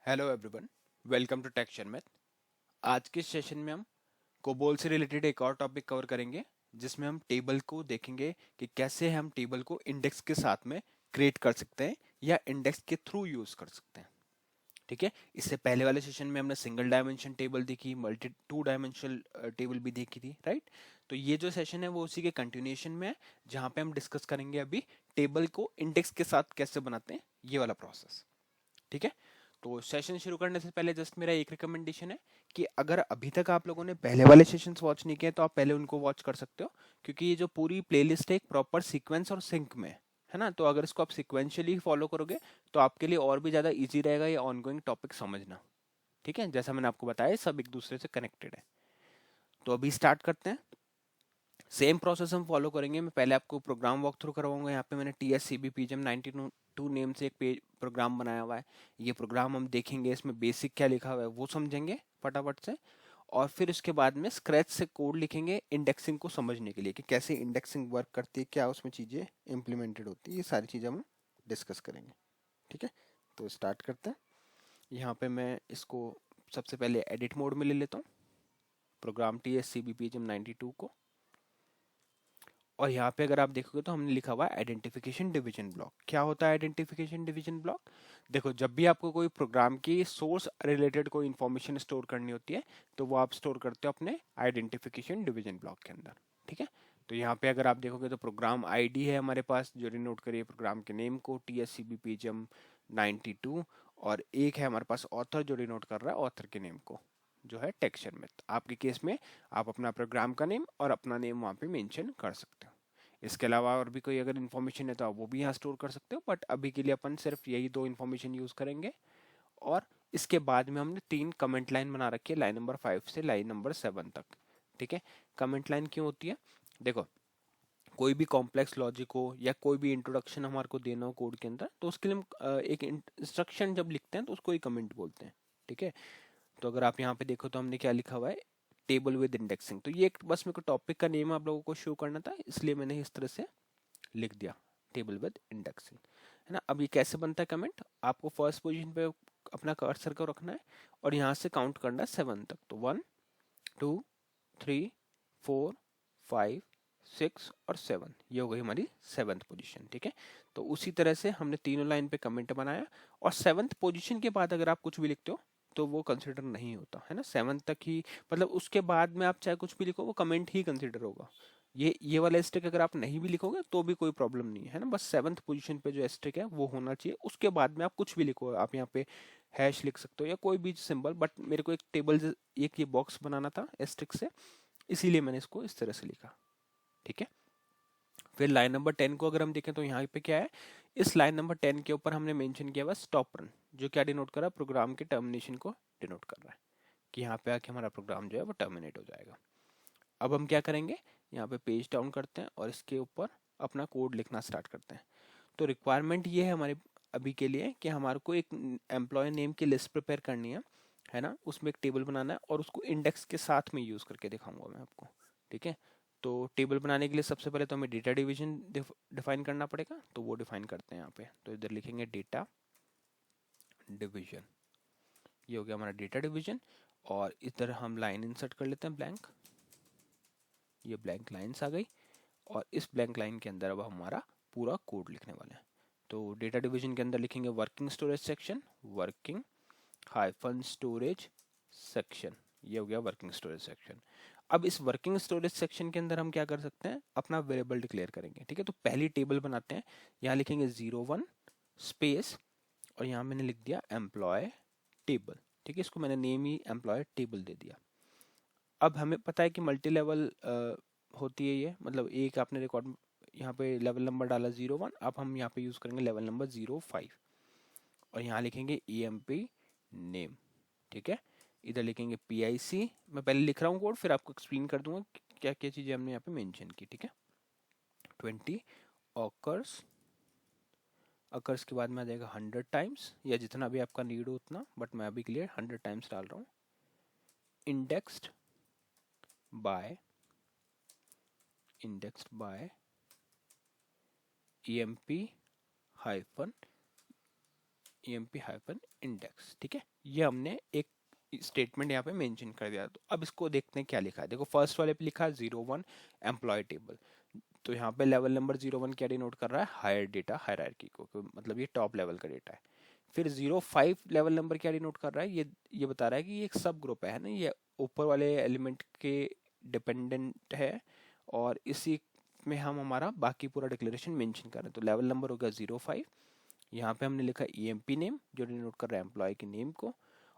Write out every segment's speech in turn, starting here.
Hello everyone, welcome to टेक्शन math. आज के सेशन में हम कोबोल से रिलेटेड एक और टॉपिक कवर करेंगे, जिसमें हम टेबल को देखेंगे कि कैसे हम टेबल को इंडेक्स के साथ में क्रिएट कर सकते हैं या इंडेक्स के थ्रू यूज कर सकते हैं। ठीक है, इससे पहले वाले सेशन में हमने सिंगल डायमेंशन टेबल देखी, मल्टी टू डायमेंशनल टेबल भी देखी थी, राइट। तो ये जो सेशन है वो उसी के कंटिन्यूएशन में है, जहाँ पे हम डिस्कस करेंगे अभी टेबल को इंडेक्स के साथ कैसे बनाते हैं, ये वाला प्रोसेस। ठीक है, तो सेशन शुरू करने से पहले जस्ट मेरा एक रिकमेंडेशन है कि अगर अभी तक आप लोगों ने पहले वाले सेशंस वॉच नहीं किए तो आप पहले उनको वॉच कर सकते हो, क्योंकि ये जो पूरी प्लेलिस्ट है एक प्रॉपर सीक्वेंस और सिंक में है ना। तो अगर इसको आप सिक्वेंशियली फॉलो करोगे तो आपके लिए और भी ज़्यादा ईजी रहेगा ये ऑनगोइंग टॉपिक समझना। ठीक है, जैसा मैंने आपको बताया सब एक दूसरे से कनेक्टेड है। तो अभी स्टार्ट करते हैं। सेम प्रोसेस हम फॉलो करेंगे। मैं पहले आपको प्रोग्राम वॉक थ्रू करवाऊंगा। यहाँ पे मैंने T S C B P G M 92 name से एक पेज प्रोग्राम बनाया हुआ है। ये प्रोग्राम हम देखेंगे, इसमें बेसिक क्या लिखा हुआ है वो समझेंगे फटाफट से, और फिर उसके बाद में स्क्रैच से कोड लिखेंगे इंडेक्सिंग को समझने के लिए कि कैसे इंडेक्सिंग वर्क करती है, क्या उसमें चीज़ें इंप्लीमेंटेड होती है, ये सारी चीज़ें हम डिस्कस करेंगे। ठीक है, तो स्टार्ट करते हैं। यहाँ पे मैं इसको सबसे पहले एडिट मोड में ले लेता हूँ, program T S C B P G M 92 को। और यहाँ पे अगर आप देखोगे तो हमने लिखा हुआ है आइडेंटिफिकेशन डिवीजन ब्लॉक। क्या होता है आइडेंटिफिकेशन डिवीजन ब्लॉक? देखो, जब भी आपको कोई प्रोग्राम की सोर्स रिलेटेड कोई इन्फॉर्मेशन स्टोर करनी होती है तो वो आप स्टोर करते हो अपने आइडेंटिफिकेशन डिवीजन ब्लॉक के अंदर। ठीक है, तो यहाँ पे अगर आप देखोगे तो प्रोग्राम आईडी है हमारे पास, जो डिनोट करिए प्रोग्राम के नेम को, T S C B P G M 92, और एक है हमारे पास ऑथर जो डिनोट कर रहा है ऑथर के नेम को, जो है टेक्सचर मैथ। आपके केस में आप अपना प्रोग्राम का नेम और अपना नेम वहाँ पे मेंशन कर सकते हो। इसके अलावा और भी कोई अगर इन्फॉर्मेशन है तो आप वो भी यहाँ स्टोर कर सकते हो, बट अभी के लिए अपन सिर्फ यही दो इन्फॉर्मेशन यूज करेंगे। और इसके बाद में हमने 3 कमेंट लाइन बना रखी है, लाइन नंबर 5 से लाइन नंबर 7 तक। ठीक है, कमेंट लाइन क्यों होती है? देखो, कोई भी कॉम्प्लेक्स लॉजिक हो या कोई भी इंट्रोडक्शन हमारे को देना हो कोड के अंदर, तो उसके लिए हम एक इंस्ट्रक्शन जब लिखते हैं तो उसको ही कमेंट बोलते हैं। ठीक है, तो अगर आप यहाँ पे देखो तो हमने क्या लिखा हुआ है, टेबल विद इंडेक्सिंग। तो ये एक बस मेरे को टॉपिक का नेम आप लोगों को शो करना था, इसलिए मैंने इस तरह से लिख दिया, टेबल विद इंडेक्सिंग, है ना। अब ये कैसे बनता है कमेंट? आपको फर्स्ट पोजीशन पे अपना कर्सर को रखना है और यहाँ से काउंट करना है 7 तक। तो 1 2 3 4 5 6 और 7, ये हो गई हमारी 7th पोजीशन। ठीक है, तो उसी तरह से हमने तीनों लाइन पे कमेंट बनाया, और 7th पोजीशन के बाद अगर आप कुछ भी लिखते हो तो वो कंसिडर नहीं होता, है ना। 7 तक ही, मतलब उसके बाद में आप चाहे कुछ भी लिखो वो कमेंट ही कंसिडर होगा। ये वाला एस्ट्रिक अगर आप नहीं भी लिखोगे तो भी कोई प्रॉब्लम नहीं है ना। बस 7th पोजीशन पे जो एस्ट्रिक है वो होना चाहिए। उसके बाद में आप कुछ भी लिखो, आप यहाँ पे हैश लिख सकते हो या कोई भी सिंबल, बट मेरे को एक टेबल, एक ये बॉक्स बनाना था एस्ट्रिक से, इसीलिए मैंने इसको इस तरह से लिखा। ठीक है, फिर लाइन नंबर 10 को अगर हम देखें तो यहाँ पे क्या है, इस लाइन नंबर 10 के ऊपर हमने मेंशन किया हुआ स्टॉप रन, जो क्या डिनोट कर रहा है, प्रोग्राम के टर्मिनेशन को डिनोट कर रहा है, कि यहाँ पे आके हमारा प्रोग्राम जो है वो टर्मिनेट हो जाएगा। अब हम क्या करेंगे, यहाँ पे पेज डाउन करते हैं और इसके ऊपर अपना कोड लिखना स्टार्ट करते हैं। तो रिक्वायरमेंट ये है हमारे अभी के लिए कि हमारे को एक एम्प्लॉय नेम की लिस्ट प्रिपेयर करनी है ना। उसमें एक टेबल बनाना है और उसको इंडेक्स के साथ में यूज़ करके दिखाऊंगा मैं आपको। ठीक है, तो टेबल बनाने के लिए सबसे पहले तो हमें डेटा डिवीजन डिफाइन करना पड़ेगा, तो वो डिफाइन करते हैं यहाँ पे। तो इधर लिखेंगे डेटा डिवीजन, ये हो गया हमारा डेटा डिवीजन। और इधर हम लाइन इंसर्ट कर लेते हैं ब्लैंक, ये ब्लैंक लाइन्स आ गई, और इस ब्लैंक लाइन के अंदर अब हमारा पूरा कोड लिखने वाले हैं। तो डेटा डिवीजन के अंदर लिखेंगे working storage section, working hyphen storage section, ये हो गया वर्किंग स्टोरेज सेक्शन। अब इस वर्किंग स्टोरेज सेक्शन के अंदर हम क्या कर सकते हैं, अपना वेरिएबल डिक्लेयर करेंगे। ठीक है, तो पहली टेबल बनाते हैं, यहाँ लिखेंगे 01 स्पेस, और यहाँ मैंने लिख दिया एम्प्लॉय टेबल। ठीक है, इसको मैंने नेम ही एम्प्लॉय टेबल दे दिया। अब हमें पता है कि मल्टी लेवल होती है ये, मतलब एक आपने रिकॉर्ड यहाँ पे लेवल नंबर डाला 01, अब हम यहाँ पे यूज़ करेंगे लेवल नंबर 05, और यहाँ लिखेंगे EMP नेम। ठीक है, इधर लिखेंगे PIC। मैं पहले लिख रहा हूँ कोड, फिर आपको एक्सप्लेन कर दूंगा क्या क्या चीज़ें हमने यहाँ पे मेंशन की। ठीक है, 20 ऑकर्स, अकर्स के बाद में आ जाएगा 100 टाइम्स, या जितना भी आपका नीड हो उतना, बट मैं अभी क्लियर 100 टाइम्स डाल रहा हूँ। Indexed by EMP hyphen emp hyphen index. ठीक है, ये हमने एक स्टेटमेंट यहाँ पे मेंशन कर दिया। तो अब इसको देखते हैं क्या लिखा है। देखो फर्स्ट वाले पे लिखा है 01 एम्प्लॉय टेबल, तो यहाँ पे लेवल नंबर 01 क्या डिनोट कर रहा है, हायर डेटा हायरार्की को, मतलब ये टॉप लेवल का डेटा है। फिर 05 लेवल नंबर क्या डिनोट कर रहा है, ये बता रहा है कि ये एक सब ग्रुप है ना, ये ऊपर वाले एलिमेंट के डिपेंडेंट है, और इसी में हम हमारा बाकी पूरा डिक्लेरेशन मेंशन कर रहे हैं। तो लेवल नंबर होगा 05, यहाँ पे हमने लिखा emp नेम जो डिनोट कर रहा है एम्प्लॉय के नेम को,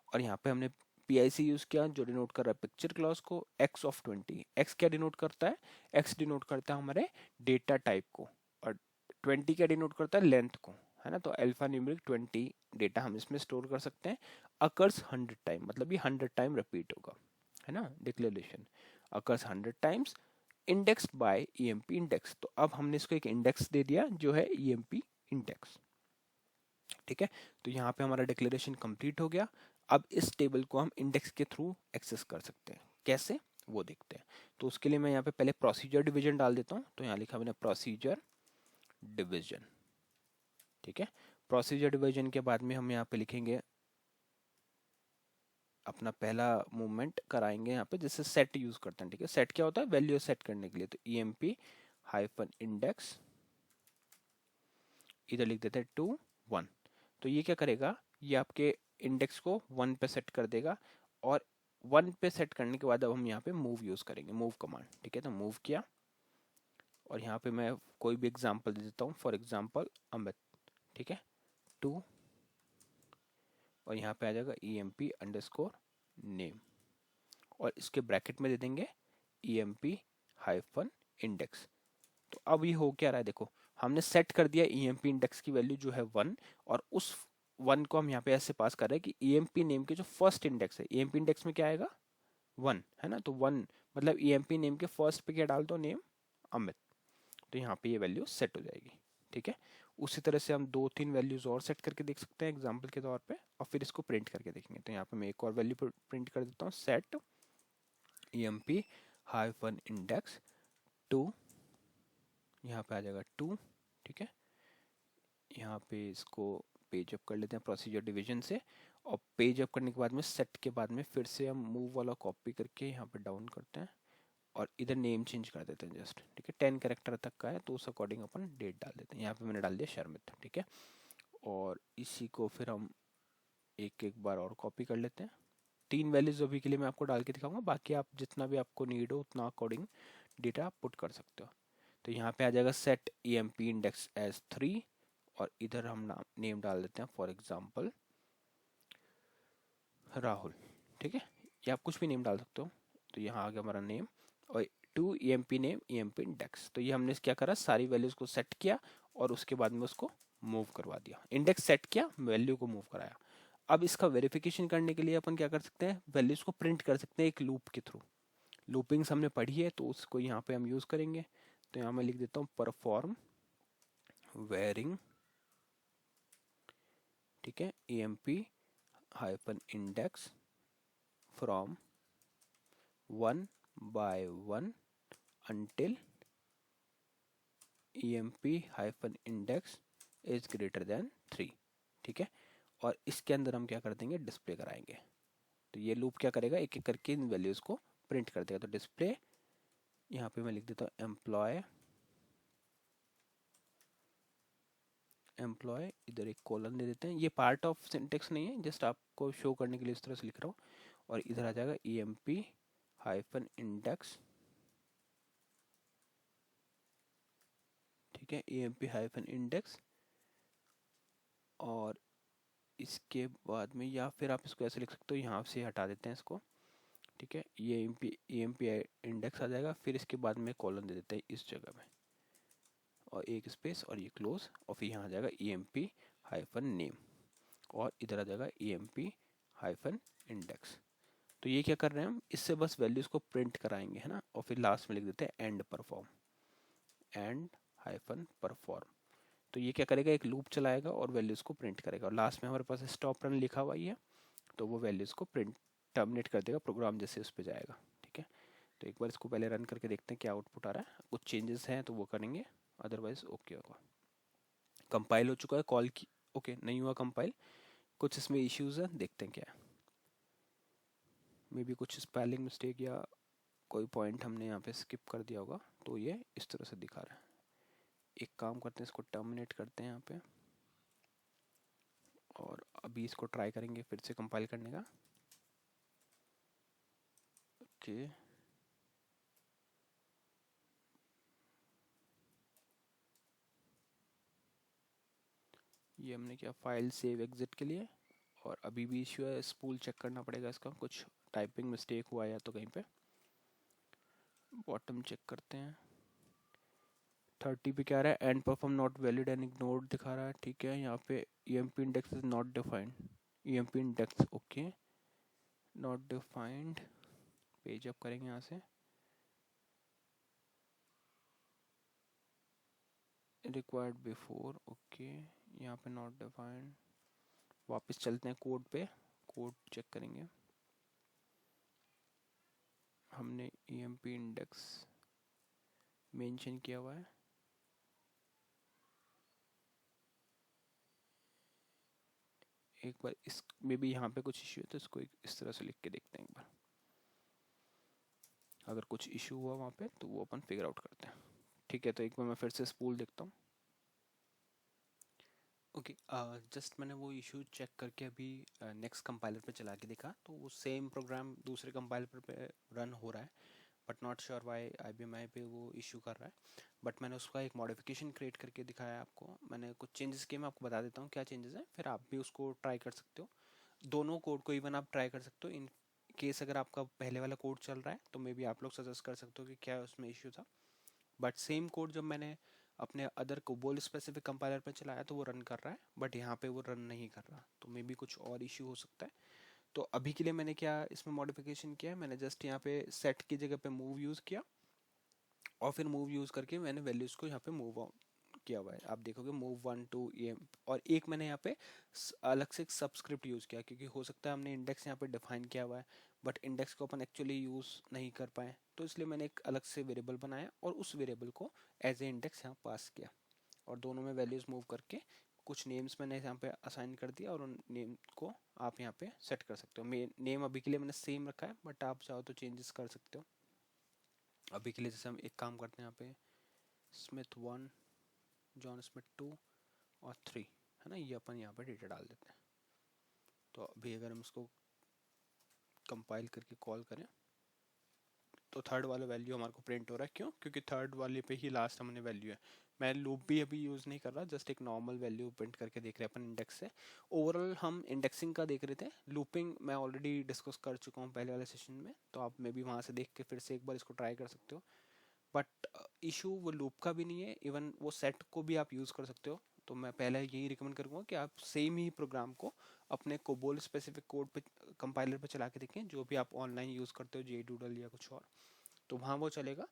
और यहाँ पे हमने PIC यूज किया जो डिनोट कर रहा है पिक्चर क्लॉज को, x ऑफ 20। x क्या डिनोट करता है, x डिनोट करता है हमारे डेटा टाइप को, और 20 क्या डिनोट करता है, लेंथ को, है ना। तो अल्फा न्यूमेरिक 20 डेटा हम इसमें स्टोर कर सकते हैं। अकर्स 100 टाइम, मतलब ये 100 टाइम रिपीट होगा, है ना। Declaration occurs 100 times, indexed by emp index. तो अब हमने इसको एक इंडेक्स दे दिया जो है emp इंडेक्स। ठीक है, तो यहाँ पे हमारा डिक्लेरेशन कंप्लीट हो गया। अब इस टेबल को हम इंडेक्स के थ्रू एक्सेस कर सकते हैं, कैसे वो देखते हैं। तो उसके लिए मैं यहाँ पे पहले प्रोसीजर डिवीजन डाल देता हूँ। तो यहाँ लिखा मैंने प्रोसीजर डिवीजन। ठीक है, प्रोसीजर डिवीजन के बाद में हम यहाँ पे लिखेंगे अपना पहला मूवमेंट कराएंगे यहाँ पे, जिससे सेट यूज करते हैं। ठीक है, सेट क्या होता है, वैल्यू सेट करने के लिए। तो emp हाइफन इंडेक्स, इधर लिख देते हैं 2 1। तो ये क्या करेगा, ये आपके इंडेक्स को 1 पे सेट कर देगा, और 1 पे सेट करने के बाद अब हम यहाँ पे मूव यूज करेंगे, मूव कमांड। ठीक है, तो मूव किया, और यहाँ पे मैं कोई भी एग्जांपल दे देता हूँ, फॉर एग्जांपल अमित। ठीक है, 2, और यहाँ पे आ जाएगा emp अंडरस्कोर नेम, और इसके ब्रैकेट में दे देंगे emp हाइफन इंडेक्स। तो अब ये हो क्या रहा है, देखो हमने सेट कर दिया emp इंडेक्स की वैल्यू जो है 1, और उस 1 को हम यहाँ पे ऐसे पास कर रहे हैं कि emp नेम के जो फर्स्ट इंडेक्स है, emp इंडेक्स में क्या आएगा 1, है ना। तो 1 मतलब emp नेम के फर्स्ट पे क्या डाल दो, नेम अमित। तो यहाँ पे ये वैल्यू सेट हो जाएगी। ठीक है, उसी तरह से हम 2-3 वैल्यूज और सेट करके देख सकते हैं एग्जाम्पल के तौर पे, और फिर इसको प्रिंट करके देखेंगे। तो यहाँ पे मैं एक और वैल्यू प्रिंट कर देता हूँ, सेट emp हाइफन इंडेक्स 2, यहाँ पे आ जाएगा 2। ठीक है, यहाँ पे इसको पेज अप कर लेते हैं प्रोसीजर डिवीजन से, और पेज अप करने के बाद में सेट के बाद में फिर से हम मूव वाला कॉपी करके यहाँ पे डाउन करते हैं, और इधर नेम चेंज कर देते हैं जस्ट। ठीक है, 10 कैरेक्टर तक का है तो उस अकॉर्डिंग अपन डेट डाल देते हैं। यहाँ पे मैंने डाल दिया शर्मित। ठीक है, और इसी को फिर हम एक एक बार और कॉपी कर लेते हैं। 3 वैल्यूज अभी के लिए मैं आपको डाल के दिखाऊंगा, बाकी आप जितना भी आपको नीड हो उतना अकॉर्डिंग डेटा आप पुट कर सकते हो। तो यहाँ पे आ जाएगा सेट emp इंडेक्स एज 3, और इधर हम नेम डाल देते हैं फॉर एग्जांपल राहुल। ठीक है, या आप कुछ भी नेम डाल सकते हो। तो यहाँ आ गया हमारा नेम, और 2 emp नेम emp इंडेक्स। तो ये हमने क्या करा, सारी वैल्यूज को सेट किया, और उसके बाद में उसको मूव करवा दिया। इंडेक्स सेट किया, वैल्यू को मूव कराया। अब इसका वेरिफिकेशन करने के लिए अपन क्या कर सकते हैं, वैल्यूज को प्रिंट कर सकते हैं एक लूप के थ्रू। लूपिंग्स हमने पढ़ी है तो उसको यहाँ पे हम यूज करेंगे। तो यहाँ मैं लिख देता हूँ परफॉर्म वेरिंग। ठीक है, emp hyphen index from 1 by 1 until emp hyphen index is greater than 3। ठीक है, और इसके अंदर हम क्या कर देंगे, डिस्प्ले कराएंगे। तो ये लूप क्या करेगा, एक एक करके इन वैल्यूज को प्रिंट कर देगा। तो डिस्प्ले, यहाँ पे मैं लिख देता हूँ एम्प्लॉय, इधर एक कॉलन दे देते हैं। ये पार्ट ऑफ सिंटेक्स नहीं है, जस्ट आपको शो करने के लिए इस तरह से लिख रहा हूँ। और इधर आ जाएगा emp हाइफन इंडेक्स। ठीक है, emp हाइफन इंडेक्स, और इसके बाद में, या फिर आप इसको ऐसे लिख सकते हो, यहाँ से हटा देते हैं इसको। ठीक है, ये emp इंडेक्स आ जाएगा, फिर इसके बाद में कॉलन दे देते हैं इस जगह में, और एक स्पेस, और ये क्लोज, और फिर यहाँ आ जाएगा emp हाइफन नेम, और इधर आ जाएगा emp हाइफन इंडेक्स। तो ये क्या कर रहे हैं हम, इससे बस वैल्यूज को प्रिंट कराएंगे, है ना। और फिर लास्ट में लिख देते हैं and perform, and hyphen perform. तो ये क्या करेगा, एक लूप चलाएगा और वैल्यूज को प्रिंट करेगा, और लास्ट में हमारे पास स्टॉप रन लिखा हुआ ही है, तो वो वैल्यूज को प्रिंट टर्मिनेट कर देगा, प्रोग्राम जैसे उस पर जाएगा। ठीक है, तो एक बार इसको पहले रन करके देखते हैं क्या आउटपुट आ रहा है। कुछ चेंजेस हैं तो वो करेंगे, अदरवाइज ओके होगा। कंपाइल हो चुका है, कॉल की ओके नहीं हुआ कंपाइल, कुछ इसमें इश्यूज है, देखते हैं क्या है। मे बी कुछ स्पेलिंग मिस्टेक या कोई पॉइंट हमने यहाँ पे स्किप कर दिया होगा, तो ये इस तरह से दिखा रहा है। एक काम करते हैं, इसको टर्मिनेट करते हैं यहाँ पे, और अभी इसको ट्राई करेंगे फिर से कंपाइल करने का। ओके ये हमने किया फाइल सेव एग्जिट के लिए, और अभी भी इश्यू है, स्पूल चेक करना पड़ेगा इसका, कुछ टाइपिंग मिस्टेक हुआ है या तो कहीं पे। बॉटम चेक करते हैं, 30 पे क्या रहा है, and perform not valid and ignored दिखा रहा है। ठीक है, यहाँ पे EMP index is not defined, EMP index okay not defined, page up करेंगे यहाँ से, रिक्वायर्ड बिफोर ओके, यहाँ पे नॉट डिफाइंड। वापस चलते हैं कोड पे, कोड चेक करेंगे। हमने EMP इंडेक्स मेंशन किया हुआ है, एक बार इस में भी यहाँ पे कुछ इश्यू है तो इसको इस तरह से लिख के देखते हैं एक बार, अगर कुछ इशू हुआ वहाँ पे तो वो अपन फिगर आउट करते हैं। ठीक है, तो एक बार मैं फिर से स्पूल देखता हूँ। ओके जस्ट मैंने वो इशू चेक करके अभी नेक्स्ट कंपाइलर पे चला के देखा, तो वो सेम प्रोग्राम दूसरे कंपाइलर पे रन हो रहा है, but not sure why IBMI पे वो इशू कर रहा है। बट मैंने उसका एक मॉडिफिकेशन क्रिएट करके दिखाया आपको, मैंने कुछ चेंजेस किए, मैं आपको बता देता हूँ क्या चेंजेस हैं, फिर आप भी उसको ट्राई कर सकते हो। दोनों कोड को इवन आप ट्राई कर सकते हो, इन केस अगर आपका पहले वाला कोड चल रहा है तो मे बी आप लोग सजेस्ट कर सकते हो कि क्या उसमें इश्यू था। बट सेम कोड जब मैंने अपने अदर कोबोल स्पेसिफिक कंपाइलर पे चलाया तो वो रन कर रहा है, बट यहाँ पे वो रन नहीं कर रहा, तो मे बी कुछ और इश्यू हो सकता है। तो अभी के लिए मैंने क्या इसमें मॉडिफिकेशन किया है, मैंने जस्ट यहाँ पे सेट की जगह पे मूव यूज़ किया, और फिर मूव यूज़ करके मैंने वैल्यूज़ को यहाँ पे मूव किया हुआ है। आप देखोगे मूव 1 2 ये, और एक मैंने यहाँ पे अलग से एक सबस्क्रिप्ट यूज़ किया, क्योंकि हो सकता है हमने इंडेक्स यहाँ पे डिफाइन किया हुआ है बट इंडेक्स को अपन एक्चुअली यूज़ नहीं कर पाए, तो इसलिए मैंने एक अलग से वेरिएबल बनाया और उस वेरिएबल को एज ए इंडेक्स यहाँ पास किया, और दोनों में वैल्यूज़ मूव करके कुछ नेम्स मैंने यहाँ पे असाइन कर दिया, और उन नेम को आप यहाँ पे सेट कर सकते हो। नेम अभी के लिए मैंने सेम रखा है, बट आप चाहो तो चेंजेस कर सकते हो। अभी के लिए जैसे हम एक काम करते हैं, यहाँ पे स्मिथ 1 जॉन स्मिथ 2 और 3 है ना, ये अपन यहाँ पे डेटा डाल देते हैं। तो अभी अगर हम इसको कंपाइल करके कॉल करें तो थर्ड वाला वैल्यू हमारे को प्रिंट हो रहा है, क्यों? क्योंकि थर्ड वाले पे ही लास्ट हमने वैल्यू है। मैं लूप भी अभी यूज़ नहीं कर रहा, जस्ट एक नॉर्मल वैल्यू प्रिंट करके देख रहे हैं अपन इंडेक्स से। ओवरऑल हम इंडेक्सिंग का देख रहे थे, लूपिंग मैं ऑलरेडी डिस्कस कर चुका हूँ पहले वाले सेशन में, तो आप मे भी वहाँ से देख के फिर से एक बार इसको ट्राई कर सकते हो। बट इशू वो लूप का भी नहीं है, इवन वो सेट को भी आप यूज़ कर सकते हो। तो मैं पहले यही रिकमेंड करूँगा कि आप सेम ही प्रोग्राम को अपने कोबोल स्पेसिफिक कोड पे कंपाइलर पे चला के देखें, जो भी आप ऑनलाइन यूज़ करते हो JDoodle या कुछ और, तो वहाँ वो चलेगा।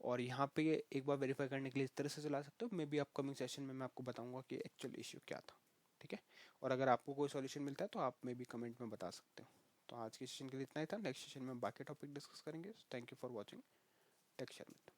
और यहाँ पे एक बार वेरीफाई करने के लिए इस तरह से चला सकते हो। मे बी अपकमिंग सेशन में मैं आपको बताऊंगा कि एक्चुअल इश्यू क्या था। ठीक है, और अगर आपको कोई सॉल्यूशन मिलता है तो आप मे बी कमेंट में बता सकते हो। तो आज के सेशन के लिए इतना ही था, नेक्स्ट सेशन में बाकी टॉपिक डिस्कस करेंगे। Thank you for watching tech share.